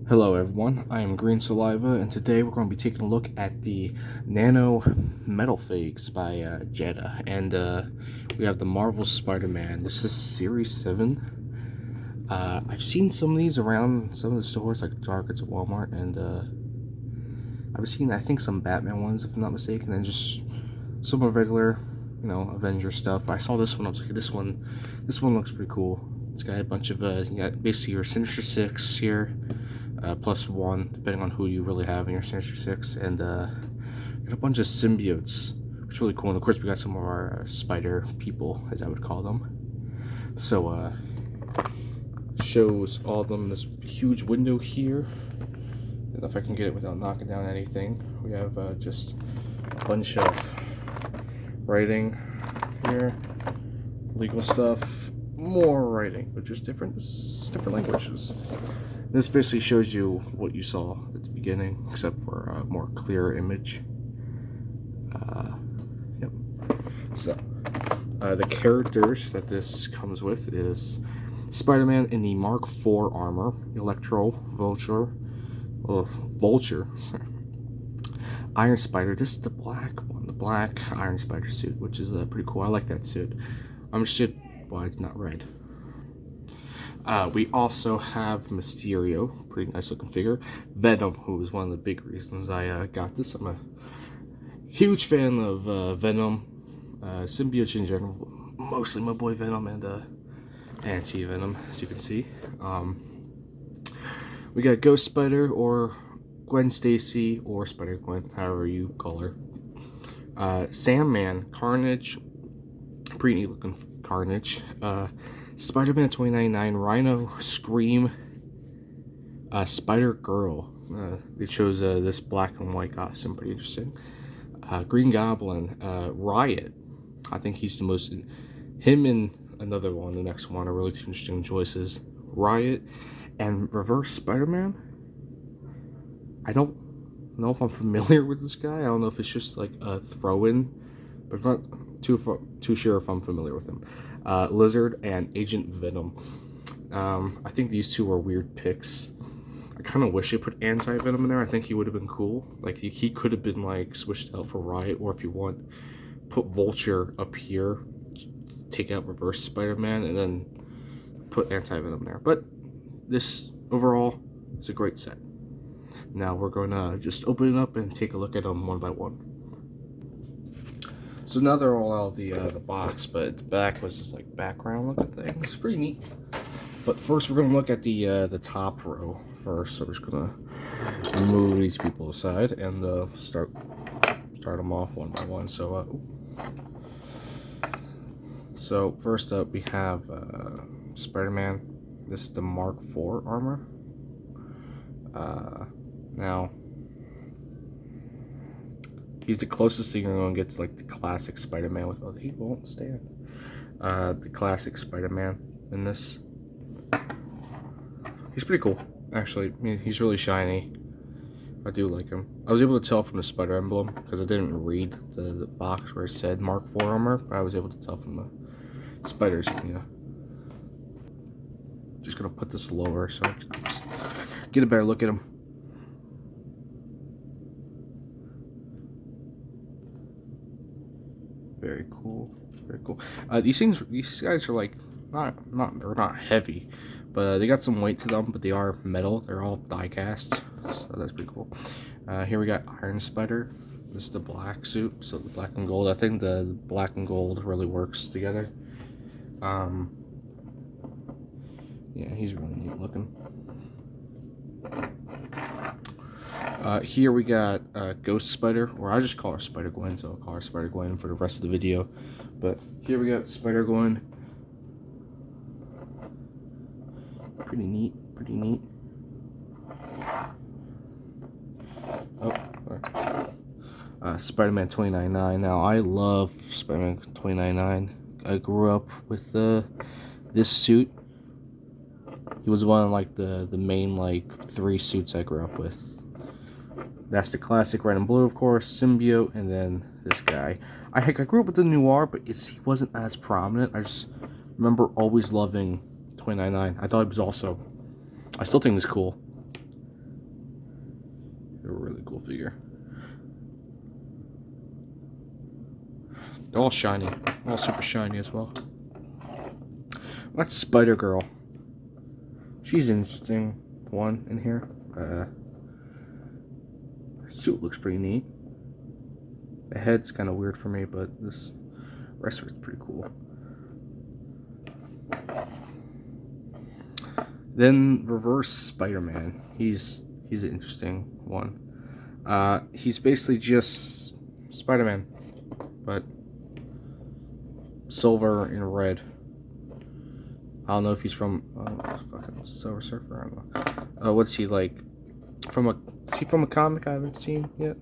Hello everyone, I am Green Saliva, and today we're going to be taking a look at the Nano Metalfigs by Jada. And we have the Marvel Spider-Man. This is Series 7. I've seen some of these around some of the stores like Targets at Walmart, and I've seen, I think, some Batman ones, if I'm not mistaken, and just some more regular, Avengers stuff. But I saw this one, I was like, this one looks pretty cool. It's got a bunch of, you got basically your Sinister Six here. +1, depending on who you really have in your Sinister Six, and got a bunch of symbiotes, which is really cool. And of course, we got some of our spider people, as I would call them. So, shows all of them in this huge window here. And if I can get it without knocking down anything, we have just a bunch of writing here, legal stuff, more writing, but just different languages. This basically shows you what you saw at the beginning, except for a more clear image. Yep. So, the characters that this comes with is Spider-Man in the Mark IV armor, Electro, Vulture, Iron Spider. This is the black one, the black Iron Spider suit, which is pretty cool. I like that suit. I'm interested why it's not red. We also have Mysterio, pretty nice looking figure. Venom, who was one of the big reasons I got this. I'm a huge fan of Venom, symbiotes in general, mostly my boy Venom and Anti-Venom, as you can see. We got Ghost Spider, or Gwen Stacy, or Spider-Gwen, however you call her. Sandman, Carnage, pretty neat looking Carnage. Spider-Man 2099, Rhino, Scream, Spider-Girl. They chose this black and white costume, pretty interesting. Green Goblin, Riot. I think he's the most... Him and another one, the next one, are really two interesting choices. Riot and Reverse Spider-Man. I don't know if I'm familiar with this guy. I don't know if it's just like a throw-in, but I'm not too sure if I'm familiar with him. Lizard and Agent Venom. I think these two are weird picks. I kind of wish they put Anti-Venom in there. I think he would have been cool. Like, he could have been, like, switched out for Riot, or if you want, put Vulture up here, take out Reverse Spider-Man, and then put Anti-Venom there. But this, overall, is a great set. Now we're going to just open it up and take a look at them one by one. So now they're all out of the box, but the back was just like background looking thing. It's pretty neat. But first we're going to look at the top row first. So we're just going to remove these people aside and start them off one by one. So first up we have Spider-Man. This is the Mark IV armor. Now, he's the closest thing you're going to get to like the classic Spider-Man with... Oh, he won't stand. The classic Spider-Man in this. He's pretty cool, actually. I mean, he's really shiny. I do like him. I was able to tell from the spider emblem, because I didn't read the box where it said Mark IV armor, but I was able to tell from the spiders, yeah. Just going to put this lower so I can get a better look at him. Very cool, very cool. These guys are like they're not heavy, but they got some weight to them. But they are metal. They're all die cast, so that's pretty cool. Here we got Iron Spider. This is the black suit, so the black and gold. I think the black and gold really works together. Yeah, he's really neat looking. Here we got Ghost Spider, or I just call her Spider-Gwen, so I'll call her Spider-Gwen for the rest of the video. But here we got Spider-Gwen. Pretty neat, pretty neat. Oh, Spider-Man 2099. Now, I love Spider-Man 2099. I grew up with this suit. He was one of like the main like 3 suits I grew up with. That's the classic red and blue, of course, symbiote, and then this guy. I grew up with the noir, but he wasn't as prominent. I just remember always loving 2099. I thought it was also... I still think it's cool. They're a really cool figure. They're all shiny. All super shiny as well. That's Spider-Girl. She's an interesting one in here. Her suit looks pretty neat. The head's kind of weird for me, but this rest of it's pretty cool. Then Reverse Spider-Man. He's an interesting one. He's basically just Spider-Man, but silver and red. I don't know if he's from fucking Silver Surfer. I don't know. What's he like? Is he from a comic I haven't seen yet?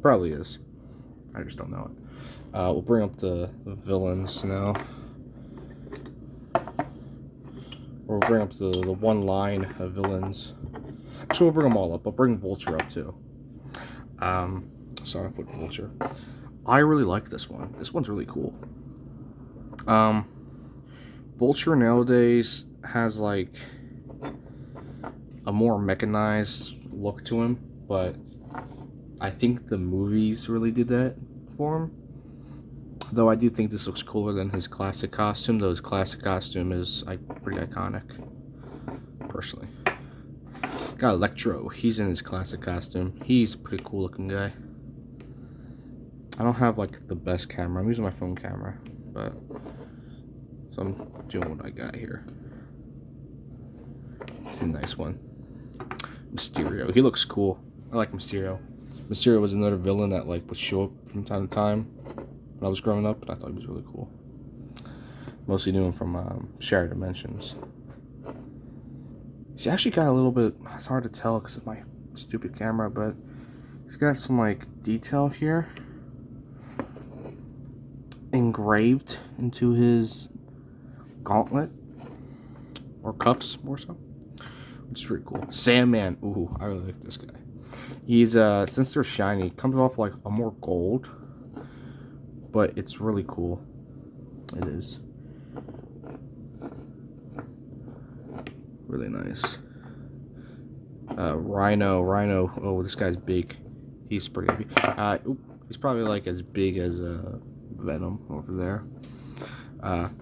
Probably is. I just don't know it. We'll bring up the villains now. Or we'll bring up the one line of villains. Actually, we'll bring them all up. I'll bring Vulture up too. Start off with Vulture. I really like this one. This one's really cool. Vulture nowadays has like a more mechanized look to him, but I think the movies really did that for him. Though I do think this looks cooler than his classic costume, though his classic costume is pretty iconic, personally. Got Electro. He's in his classic costume. He's a pretty cool looking guy. I don't have like the best camera. I'm using my phone camera, but so I'm doing what I got here. It's a nice one. Mysterio. He looks cool. I like Mysterio. Mysterio was another villain that like would show up from time to time when I was growing up, and I thought he was really cool. Mostly knew him from Shattered Dimensions. He's actually got a little bit. It's hard to tell because of my stupid camera, but he's got some like detail here engraved into his gauntlet or cuffs, more so, which is pretty cool. Sandman. Ooh, I really like this guy. He's since they're shiny, comes off like a more gold, but it's really cool. It is really nice. Rhino. Oh, this guy's big. He's pretty heavy. He's probably like as big as Venom over there.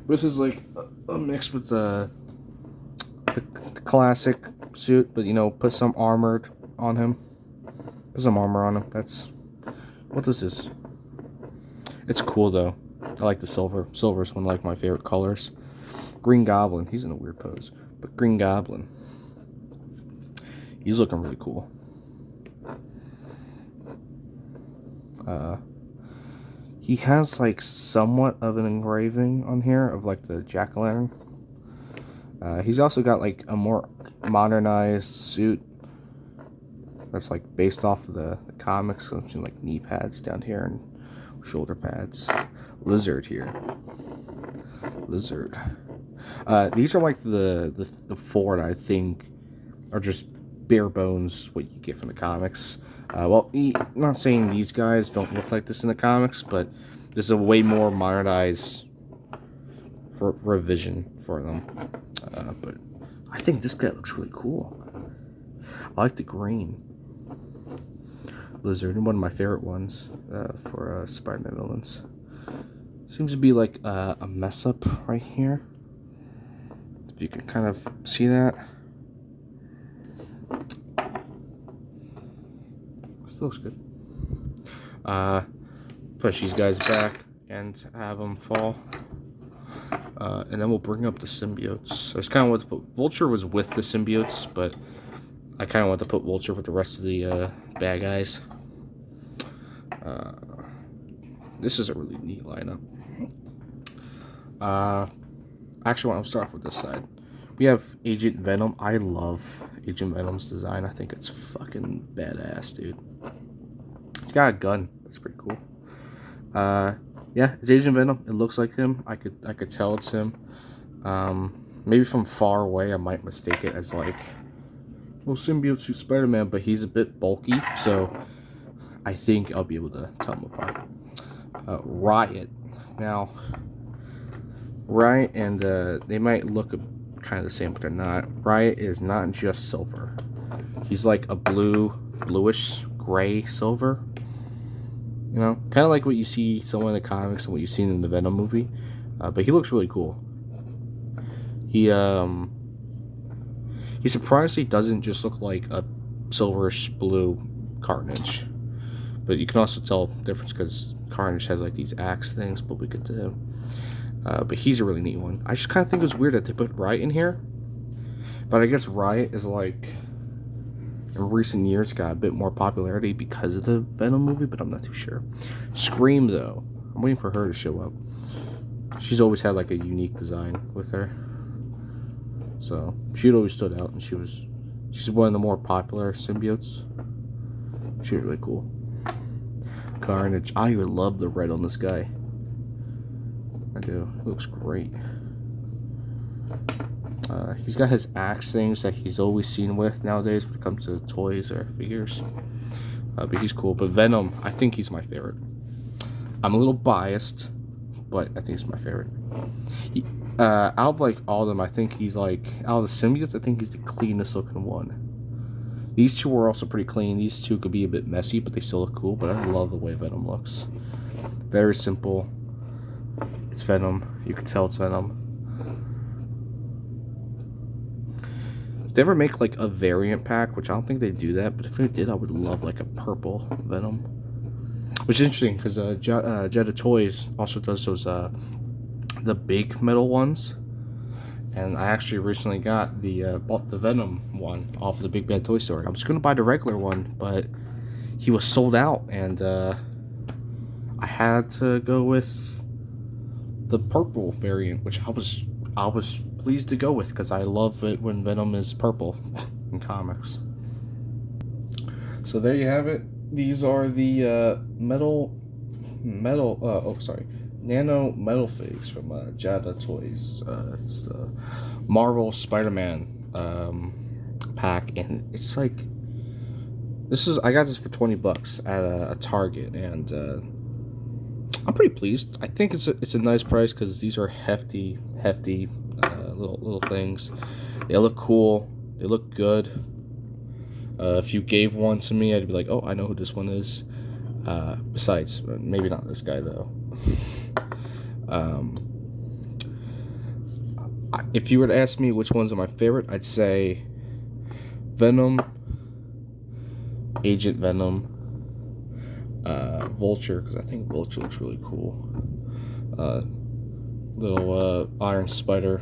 This is like a mix with the classic suit, but you know, put some armored on him. Put some armor on him. That's what this is. It's cool though. I like the silver. Silver is one of like my favorite colors. Green Goblin. He's in a weird pose, but Green Goblin. He's looking really cool. He has like somewhat of an engraving on here of like the jack-o'-lantern. He's also got like a more modernized suit that's like based off of the comics. So I'm seeing like knee pads down here and shoulder pads. Lizard here. Lizard. These are like the four that I think are just bare bones what you get from the comics. Well, I'm not saying these guys don't look like this in the comics, but there's a way more modernized revision for them. But I think this guy looks really cool. I like the green. Lizard, one of my favorite ones for Spider-Man villains. Seems to be like a mess up right here. If you can kind of see that. Still looks good. Push these guys back and have them fall. And then we'll bring up the symbiotes. I just kind of want to put Vulture was with the symbiotes, but I kind of want to put Vulture with the rest of the bad guys. This is a really neat lineup. Actually, I'll start off with this side. We have Agent Venom. I love Agent Venom's design. I think it's fucking badass, dude. He's got a gun. That's pretty cool. Yeah, it's Agent Venom. It looks like him. I could tell it's him. Maybe from far away, I might mistake it as like, well, symbiote suit Spider-Man, but he's a bit bulky, so I think I'll be able to tell them apart. Riot. Now, Riot and they might look kind of the same, but they're not. Riot is not just silver. He's like a blue bluish gray silver. You know, kind of like what you see somewhere in the comics and what you've seen in the Venom movie. But he looks really cool. He surprisingly doesn't just look like a silverish blue Carnage. But you can also tell the difference because Carnage has like these axe things, but we get to him. But he's a really neat one. I just kind of think it was weird that they put Riot in here. But I guess Riot is like, in recent years, got a bit more popularity because of the Venom movie, but I'm not too sure. Scream, though. I'm waiting for her to show up. She's always had like a unique design with her. So, she'd always stood out, and she's one of the more popular symbiotes. She's really cool. Carnage. I love the red on this guy. I do. It looks great. He's got his axe things that he's always seen with nowadays when it comes to toys or figures. But he's cool. But Venom, I think he's my favorite. I'm a little biased, but I think he's my favorite. Out of like all of them, I think he's like, out of the symbiotes, I think he's the cleanest looking one. These two are also pretty clean. These two could be a bit messy, but they still look cool. But I love the way Venom looks. Very simple. It's Venom. You can tell it's Venom. If they ever make like a variant pack, which I don't think they do that, but if they did, I would love like a purple Venom. Which is interesting because Jada Toys also does those the big metal ones. And I actually recently got bought the Venom one off of the Big Bad Toy Store. I was going to buy the regular one, but he was sold out, and I had to go with the purple variant, which I was pleased to go with because I love it when Venom is purple in comics. So there you have it. These are the Nano Metalfigs from Jada Toys. It's the Marvel Spider-Man pack, and it's like, I got this for $20 at a Target, and I'm pretty pleased. I think it's a nice price because these are hefty little things. They look cool. They look good. If you gave one to me, I'd be like, oh, I know who this one is. Besides, maybe not this guy though. If you were to ask me which ones are my favorite, I'd say Venom, Agent Venom, Vulture, because I think Vulture looks really cool. Little Iron Spider.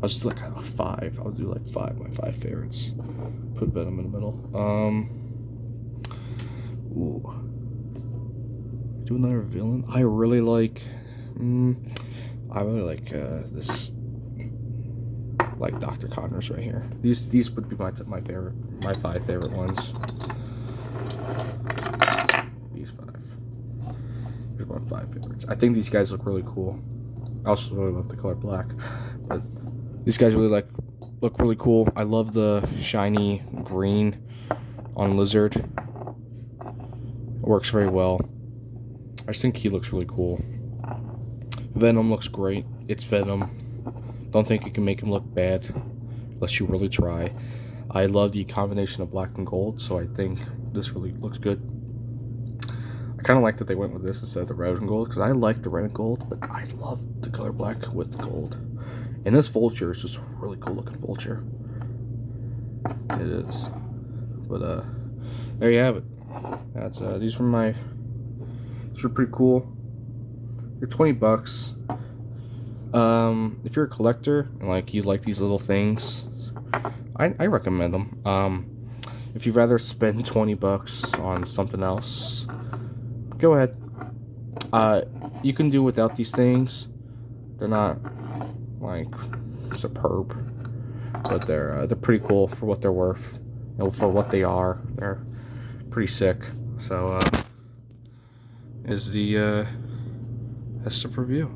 I'll just like a 5. I'll do like 5, my 5 favorites. Put Venom in the middle. Do another villain. I really like this, like Dr. Connors right here. These would be my favorite, my 5 favorite ones. These 5. Here's my 5 favorites. I think these guys look really cool. I also really love the color black, but these guys really look really cool. I love the shiny green on Lizard. It works very well. I just think he looks really cool. Venom looks great. It's Venom. Don't think you can make him look bad unless you really try. I love the combination of black and gold, so I think this really looks good. I kind of like that they went with this instead of the red and gold, because I like the red and gold, but I love the color black with gold. And this Vulture is just a really cool looking Vulture. It is. But there you have it. That's these were pretty cool. They're $20. If you're a collector and like you like these little things, I recommend them. If you'd rather spend $20 on something else, go ahead. You can do without these things. They're not like superb, but they're pretty cool for what they're worth. You know, for what they are. They're pretty sick. So that's the review.